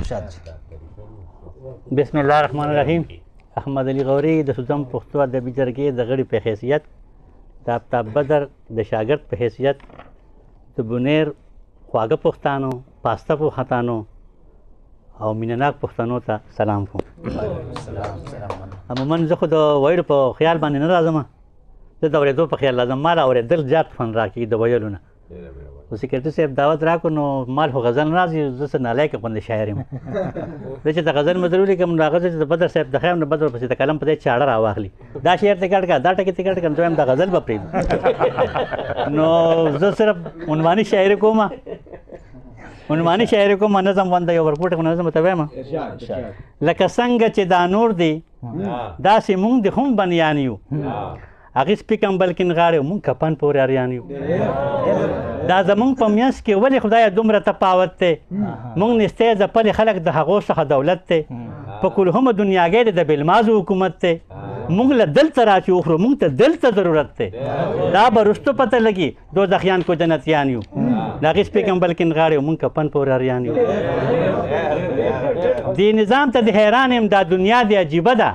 خوشحال جي بسم الله الرحمن الرحیم. احمد علي غوري د سوزم پښتو ادبي جرګې د غړي په حیثیت، د آفتاب بدر د شاګرد په حیثیت، د بونیر خواږه پښتانو، پاسته پوهتانو او مینهناک پښتنو ته سلام کوم. عموما زه خو د ویلو په خیال باندې نه راځم، زه د اورېدو په خیال راځم. ما له اورېدل زیات خوند راکوي د ویلو نه. خو سکرټري صاحب دعوت راکړو نو مال خو غزل نه راځي، زه څه نالایقه غوندې شاعر یم. زه چې د غزل مې ولیکم نو هغه زه چې د بدر صاحب د خیم نه بدر پسې د قلم په دې چاړه راواخلي، دا شعر ته کټ کړه، دا ټکي ته کټ کړه، نو وایم دا غزل به پرېږدم. نو زه صرف عنواني شاعري کوم، عنواني شاعري کوم، نظم غوندې یو ورکوټ نظم ته وایم لکه څنګه چې دا نور دی داسې مونږ د هم بنیان یو، هغې سپیکم بلکې غاړې مونږ کپن پورې اریان یو. دا زمونږ په منځ کې ولې خدایه دومره تفاوت دی؟ مونږ نستی ځپلې خلک د هغو څخه دولت دی، په کلهمه دنیاګۍ د بېلمازو حکومت دی. مونږ له دلته را چې وخورو، مونږ ته دلته ضرورت دی. دا به رستو پته لګي دوزخیان کو جنتیان یو، د هغې سپیکم بلکې غاړې مونږ کپن پورې اریان یو. دې نظام ته د حیران یم، دا دنیا دی عجیبه ده،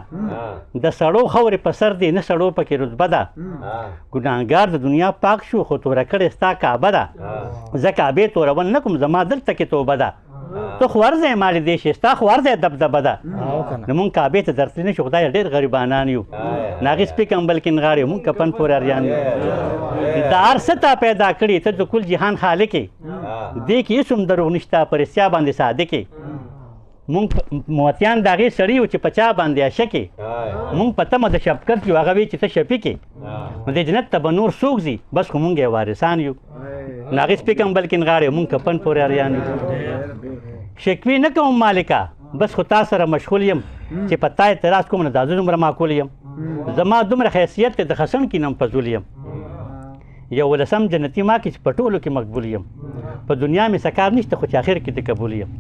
د سړو خورې په سر دی نه سړو پکې رتبه ده. ګناهګار د دنیا پاک شو خو توره کړې ستا کعبه ده، زه کعبې تورول نه کوم، زما دلته کې توبه ده. ته خو ورځې مالې دې شي، ستا خو ورځې دبدبه ده. نو مونږ کعبې ته درتلی نه شو، خدایه ډېر غریبانان یو، د هغې سپیکم بلکې غاړې مونږ کپن پورې اریان یو. دا هر څه تا پیدا کړي، ته د کل جهان خالق یې، دې کې هېڅ هم دروغ نشته، په رښتیا باندې صادق یې. مونږ موتیان د هغې سړي وو چې په چا باندې عشق یې، مونږ په تمه د شفقت یو، هغه وی چې ته شفیق یې. نو دې جنت ته به نور څوک ځي، بس خو مونږ یې وارثان یو، د هغې سپیکم بلکې غاړې مونږ کپن پورې اریان یو. شکوې نه کوم مالکه، بس خو تا سره مشغول یم، چې په تا اعتراض کوم نو دا زه دومره معقول یم. زما دومره حیثیت دی د خسن کې نم فضول یم، 11 جنتي ما کې چې په ټولو کې مقبول یم. په دنیا مې څه کار نشته خو چې آخر کې د قبول یم.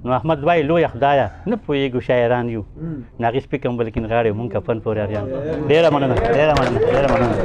نو احمد وایي لویه خدایه نه پوهېږو شاعران یو، د هغې سپیکم بلکې غاړې مونږ کفن پورې اریان. ډېره مننه، ډېره مننه، ډېره مننه.